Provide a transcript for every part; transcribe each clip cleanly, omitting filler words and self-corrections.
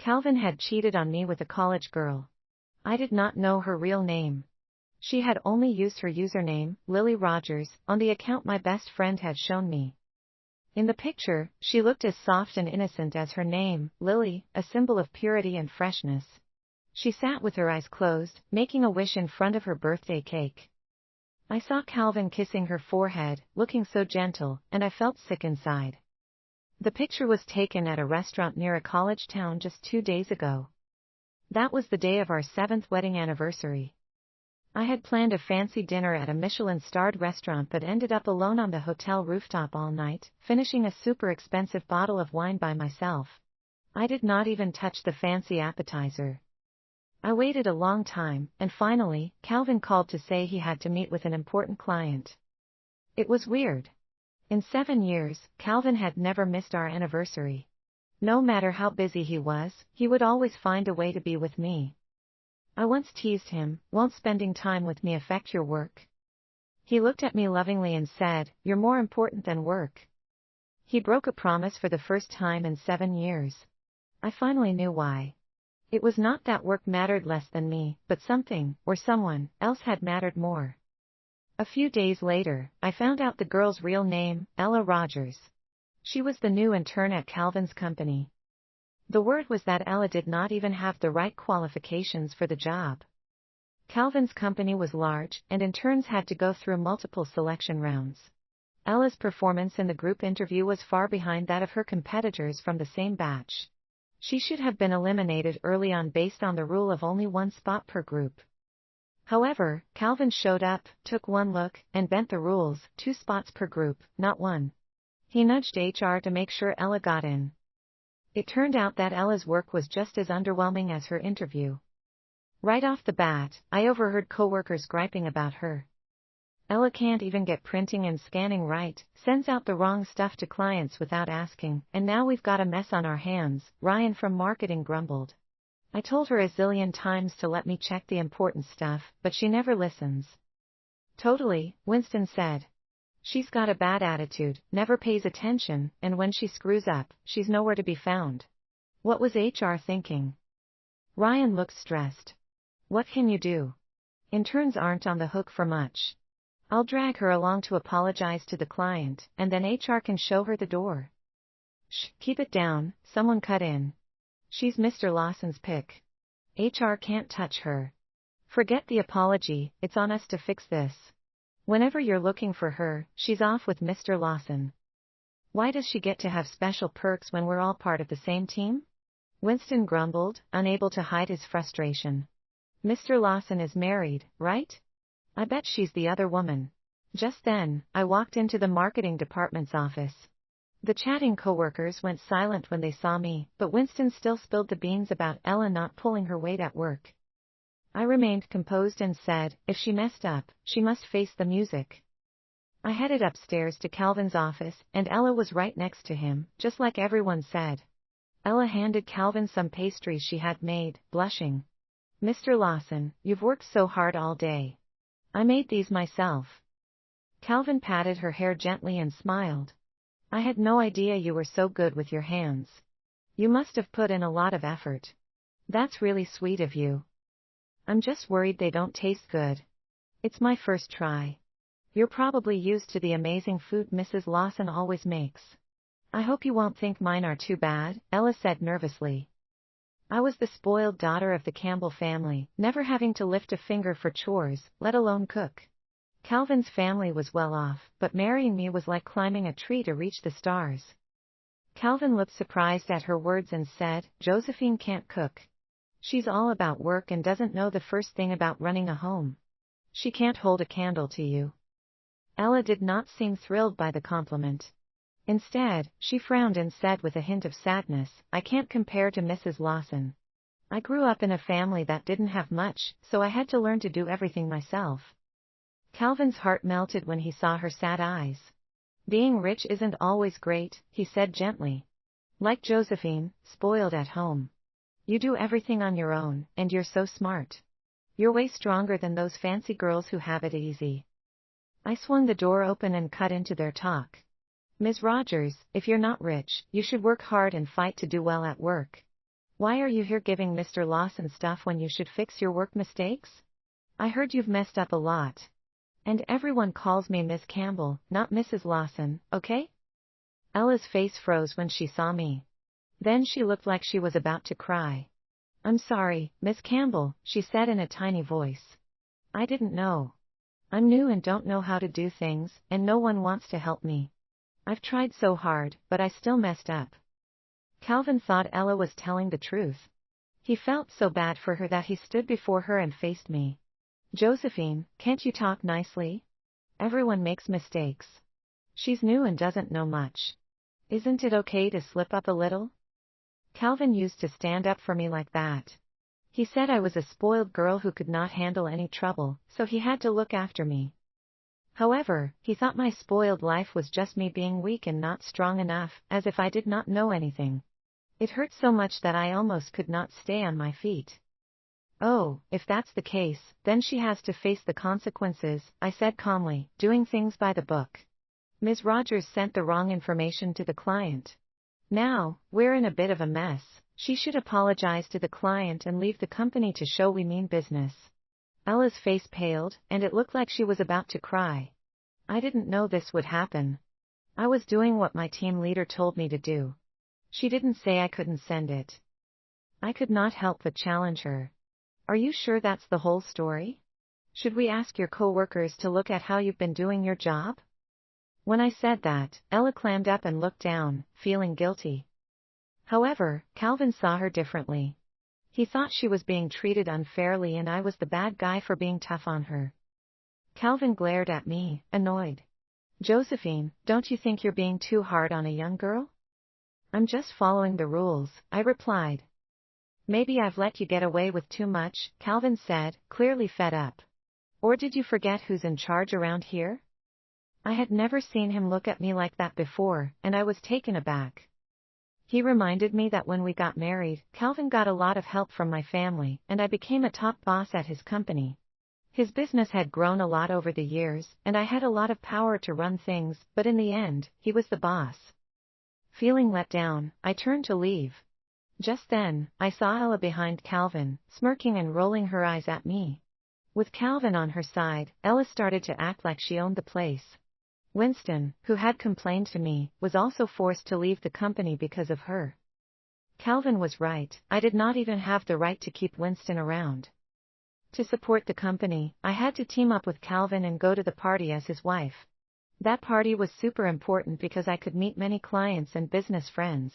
Calvin had cheated on me with a college girl. I did not know her real name. She had only used her username, Lily Rogers, on the account my best friend had shown me. In the picture, she looked as soft and innocent as her name, Lily, a symbol of purity and freshness. She sat with her eyes closed, making a wish in front of her birthday cake. I saw Calvin kissing her forehead, looking so gentle, and I felt sick inside. The picture was taken at a restaurant near a college town just 2 days ago. That was the day of our 7th wedding anniversary. I had planned a fancy dinner at a Michelin-starred restaurant but ended up alone on the hotel rooftop all night, finishing a super expensive bottle of wine by myself. I did not even touch the fancy appetizer. I waited a long time, and finally, Calvin called to say he had to meet with an important client. It was weird. In 7 years, Calvin had never missed our anniversary. No matter how busy he was, he would always find a way to be with me. I once teased him, "Won't spending time with me affect your work?" He looked at me lovingly and said, "You're more important than work." He broke a promise for the first time in 7 years. I finally knew why. It was not that work mattered less than me, but something, or someone, else had mattered more. A few days later, I found out the girl's real name, Ella Rogers. She was the new intern at Calvin's company. The word was that Ella did not even have the right qualifications for the job. Calvin's company was large, and interns had to go through multiple selection rounds. Ella's performance in the group interview was far behind that of her competitors from the same batch. She should have been eliminated early on based on the rule of only 1 spot per group. However, Calvin showed up, took 1 look, and bent the rules, 2 spots per group, not 1. He nudged HR to make sure Ella got in. It turned out that Ella's work was just as underwhelming as her interview. Right off the bat, I overheard coworkers griping about her. Ella can't even get printing and scanning right, sends out the wrong stuff to clients without asking, and now we've got a mess on our hands, Ryan from marketing grumbled. I told her a zillion times to let me check the important stuff, but she never listens. Totally, Winston said. She's got a bad attitude, never pays attention, and when she screws up, she's nowhere to be found. What was HR thinking? Ryan looked stressed. What can you do? Interns aren't on the hook for much. I'll drag her along to apologize to the client, and then HR can show her the door. Shh, keep it down, someone cut in. She's Mr. Lawson's pick. HR can't touch her. Forget the apology, it's on us to fix this. Whenever you're looking for her, she's off with Mr. Lawson. Why does she get to have special perks when we're all part of the same team? Winston grumbled, unable to hide his frustration. Mr. Lawson is married, right? I bet she's the other woman. Just then, I walked into the marketing department's office. The chatting coworkers went silent when they saw me, but Winston still spilled the beans about Ella not pulling her weight at work. I remained composed and said, if she messed up, she must face the music. I headed upstairs to Calvin's office, and Ella was right next to him, just like everyone said. Ella handed Calvin some pastries she had made, blushing. Mr. Lawson, you've worked so hard all day. I made these myself. Calvin patted her hair gently and smiled. I had no idea you were so good with your hands. You must have put in a lot of effort. That's really sweet of you. I'm just worried they don't taste good. It's my first try. You're probably used to the amazing food Mrs. Lawson always makes. I hope you won't think mine are too bad, Ella said nervously. I was the spoiled daughter of the Campbell family, never having to lift a finger for chores, let alone cook. Calvin's family was well off, but marrying me was like climbing a tree to reach the stars. Calvin looked surprised at her words and said, Josephine can't cook. She's all about work and doesn't know the first thing about running a home. She can't hold a candle to you. Ella did not seem thrilled by the compliment. Instead, she frowned and said with a hint of sadness, I can't compare to Mrs. Lawson. I grew up in a family that didn't have much, so I had to learn to do everything myself. Calvin's heart melted when he saw her sad eyes. Being rich isn't always great, he said gently. Like Josephine, spoiled at home. You do everything on your own, and you're so smart. You're way stronger than those fancy girls who have it easy. I swung the door open and cut into their talk. Ms. Rogers, if you're not rich, you should work hard and fight to do well at work. Why are you here giving Mr. Lawson stuff when you should fix your work mistakes? I heard you've messed up a lot. And everyone calls me Miss Campbell, not Mrs. Lawson, okay? Ella's face froze when she saw me. Then she looked like she was about to cry. I'm sorry, Miss Campbell, she said in a tiny voice. I didn't know. I'm new and don't know how to do things, and no one wants to help me. I've tried so hard, but I still messed up. Calvin thought Ella was telling the truth. He felt so bad for her that he stood before her and faced me. Josephine, can't you talk nicely? Everyone makes mistakes. She's new and doesn't know much. Isn't it okay to slip up a little? Calvin used to stand up for me like that. He said I was a spoiled girl who could not handle any trouble, so he had to look after me. However, he thought my spoiled life was just me being weak and not strong enough, as if I did not know anything. It hurt so much that I almost could not stay on my feet. Oh, if that's the case, then she has to face the consequences, I said calmly, doing things by the book. Ms. Rogers sent the wrong information to the client. Now, we're in a bit of a mess. She should apologize to the client and leave the company to show we mean business. Ella's face paled, and it looked like she was about to cry. I didn't know this would happen. I was doing what my team leader told me to do. She didn't say I couldn't send it. I could not help but challenge her. Are you sure that's the whole story? Should we ask your coworkers to look at how you've been doing your job? When I said that, Ella clammed up and looked down, feeling guilty. However, Calvin saw her differently. He thought she was being treated unfairly and I was the bad guy for being tough on her. Calvin glared at me, annoyed. Josephine, don't you think you're being too hard on a young girl? I'm just following the rules, I replied. Maybe I've let you get away with too much, Calvin said, clearly fed up. Or did you forget who's in charge around here? I had never seen him look at me like that before, and I was taken aback. He reminded me that when we got married, Calvin got a lot of help from my family, and I became a top boss at his company. His business had grown a lot over the years, and I had a lot of power to run things, but in the end, he was the boss. Feeling let down, I turned to leave. Just then, I saw Ella behind Calvin, smirking and rolling her eyes at me. With Calvin on her side, Ella started to act like she owned the place. Winston, who had complained to me, was also forced to leave the company because of her. Calvin was right, I did not even have the right to keep Winston around. To support the company, I had to team up with Calvin and go to the party as his wife. That party was super important because I could meet many clients and business friends.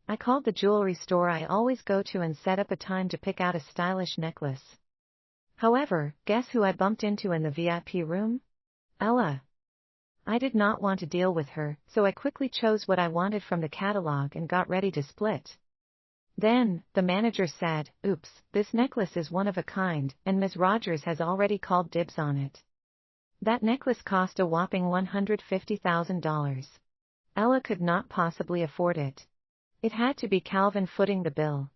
I called the jewelry store I always go to and set up a time to pick out a stylish necklace. However, guess who I bumped into in the VIP room? Ella. I did not want to deal with her, so I quickly chose what I wanted from the catalog and got ready to split. Then, the manager said, "Oops, this necklace is one of a kind, and Ms. Rogers has already called dibs on it." That necklace cost a whopping $150,000. Ella could not possibly afford it. It had to be Calvin footing the bill.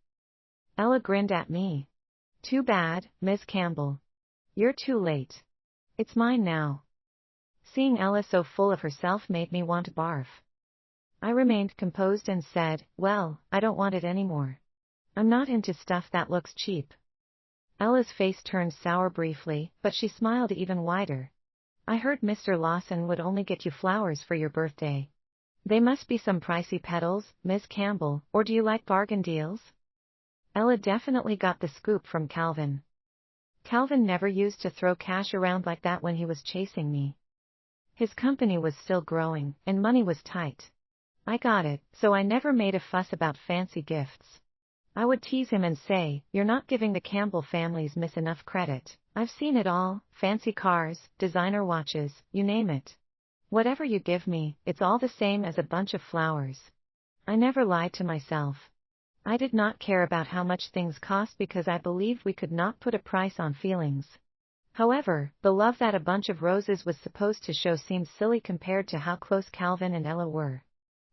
Ella grinned at me. Too bad, Ms. Campbell. You're too late. It's mine now. Seeing Ella so full of herself made me want to barf. I remained composed and said, "Well, I don't want it anymore. I'm not into stuff that looks cheap." Ella's face turned sour briefly, but she smiled even wider. "I heard Mr. Lawson would only get you flowers for your birthday. They must be some pricey petals, Ms. Campbell, or do you like bargain deals?" Ella definitely got the scoop from Calvin. Calvin never used to throw cash around like that when he was chasing me. His company was still growing, and money was tight. I got it, so I never made a fuss about fancy gifts. I would tease him and say, "You're not giving the Campbell family's miss enough credit. I've seen it all, fancy cars, designer watches, you name it. Whatever you give me, it's all the same as a bunch of flowers." I never lied to myself. I did not care about how much things cost because I believed we could not put a price on feelings. However, the love that a bunch of roses was supposed to show seemed silly compared to how close Calvin and Ella were.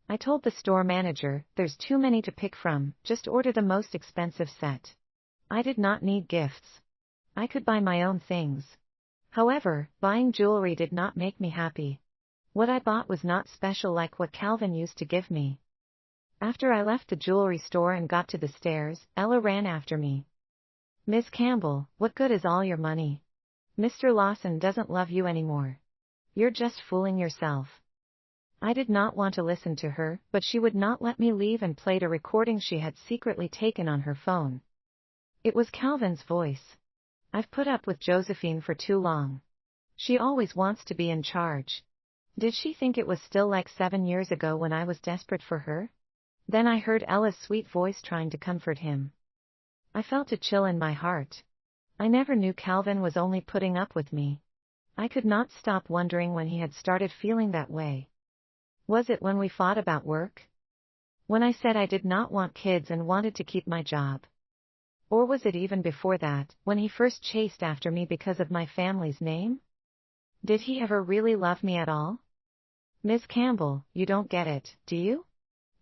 I told the store manager, "There's too many to pick from, just order the most expensive set." I did not need gifts. I could buy my own things. However, buying jewelry did not make me happy. What I bought was not special like what Calvin used to give me. After I left the jewelry store and got to the stairs, Ella ran after me. Miss Campbell, what good is all your money? Mr. Lawson doesn't love you anymore. You're just fooling yourself. I did not want to listen to her, but she would not let me leave and played a recording she had secretly taken on her phone. It was Calvin's voice. I've put up with Josephine for too long. She always wants to be in charge. Did she think it was still like 7 years ago when I was desperate for her? Then I heard Ella's sweet voice trying to comfort him. I felt a chill in my heart. I never knew Calvin was only putting up with me. I could not stop wondering when he had started feeling that way. Was it when we fought about work? When I said I did not want kids and wanted to keep my job? Or was it even before that, when he first chased after me because of my family's name? Did he ever really love me at all? Miss Campbell, you don't get it, do you?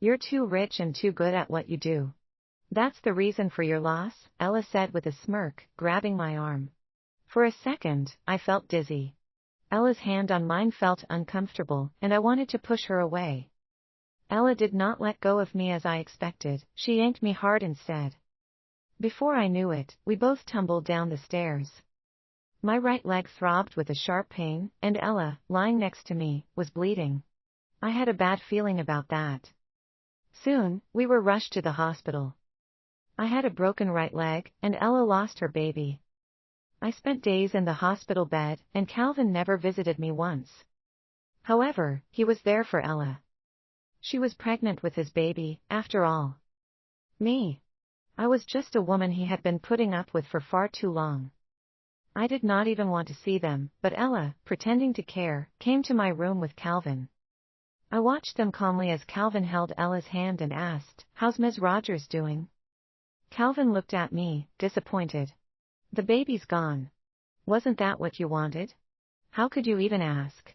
You're too rich and too good at what you do. That's the reason for your loss, Ella said with a smirk, grabbing my arm. For a second, I felt dizzy. Ella's hand on mine felt uncomfortable, and I wanted to push her away. Ella did not let go of me as I expected, she yanked me hard instead. Before I knew it, we both tumbled down the stairs. My right leg throbbed with a sharp pain, and Ella, lying next to me, was bleeding. I had a bad feeling about that. Soon, we were rushed to the hospital. I had a broken right leg, and Ella lost her baby. I spent days in the hospital bed, and Calvin never visited me once. However, he was there for Ella. She was pregnant with his baby, after all. Me. I was just a woman he had been putting up with for far too long. I did not even want to see them, but Ella, pretending to care, came to my room with Calvin. I watched them calmly as Calvin held Ella's hand and asked, "How's Ms. Rogers doing?" Calvin looked at me, disappointed. "The baby's gone. Wasn't that what you wanted? How could you even ask?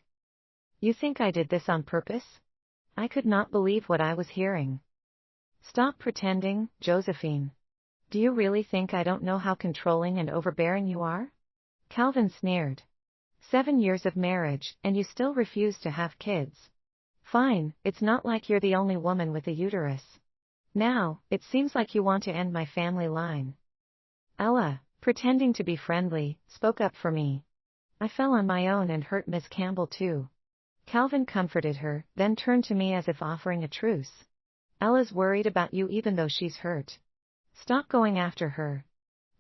You think I did this on purpose?" I could not believe what I was hearing. "Stop pretending, Josephine. Do you really think I don't know how controlling and overbearing you are?" Calvin sneered. 7 years of marriage, and you still refuse to have kids. Fine, it's not like you're the only woman with a uterus. Now, it seems like you want to end my family line. Ella, pretending to be friendly, spoke up for me. I fell on my own and hurt Miss Campbell too. Calvin comforted her, then turned to me as if offering a truce. Ella's worried about you even though she's hurt. Stop going after her.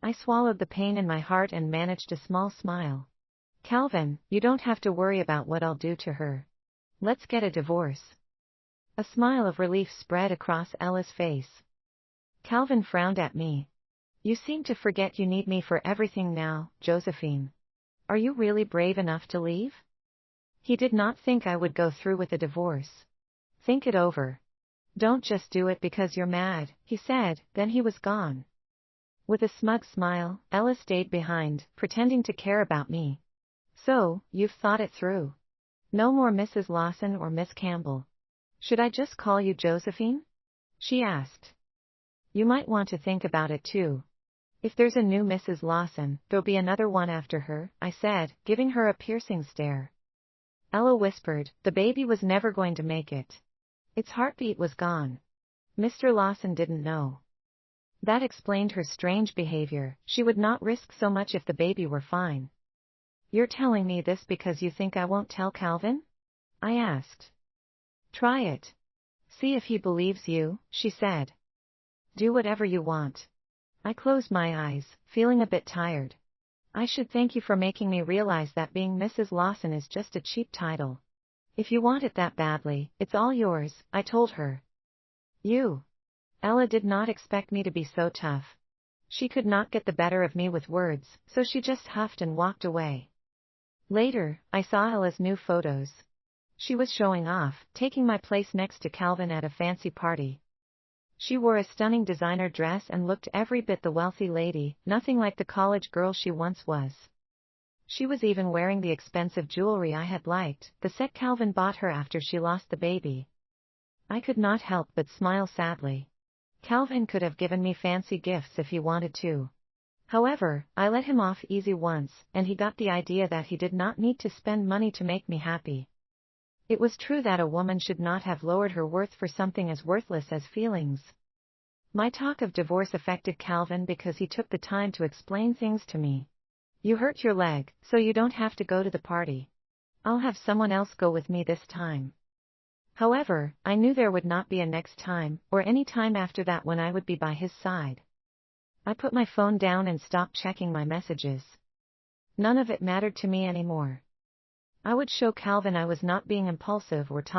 I swallowed the pain in my heart and managed a small smile. Calvin, you don't have to worry about what I'll do to her. Let's get a divorce. A smile of relief spread across Ella's face. Calvin frowned at me. You seem to forget you need me for everything now, Josephine. Are you really brave enough to leave? He did not think I would go through with a divorce. Think it over. Don't just do it because you're mad, he said, then he was gone. With a smug smile, Ella stayed behind, pretending to care about me. So, you've thought it through. No more Mrs. Lawson or Miss Campbell. Should I just call you Josephine? She asked. You might want to think about it too. If there's a new Mrs. Lawson, there'll be another one after her, I said, giving her a piercing stare. Ella whispered, the baby was never going to make it. Its heartbeat was gone. Mr. Lawson didn't know. That explained her strange behavior, she would not risk so much if the baby were fine. You're telling me this because you think I won't tell Calvin? I asked. Try it. See if he believes you, she said. Do whatever you want. I closed my eyes, feeling a bit tired. I should thank you for making me realize that being Mrs. Lawson is just a cheap title. If you want it that badly, it's all yours, I told her. You. Ella did not expect me to be so tough. She could not get the better of me with words, so she just huffed and walked away. Later, I saw Ella's new photos. She was showing off, taking my place next to Calvin at a fancy party. She wore a stunning designer dress and looked every bit the wealthy lady, nothing like the college girl she once was. She was even wearing the expensive jewelry I had liked, the set Calvin bought her after she lost the baby. I could not help but smile sadly. Calvin could have given me fancy gifts if he wanted to. However, I let him off easy once, and he got the idea that he did not need to spend money to make me happy. It was true that a woman should not have lowered her worth for something as worthless as feelings. My talk of divorce affected Calvin because he took the time to explain things to me. You hurt your leg, so you don't have to go to the party. I'll have someone else go with me this time. However, I knew there would not be a next time, or any time after that when I would be by his side. I put my phone down and stopped checking my messages. None of it mattered to me anymore. I would show Calvin I was not being impulsive or talking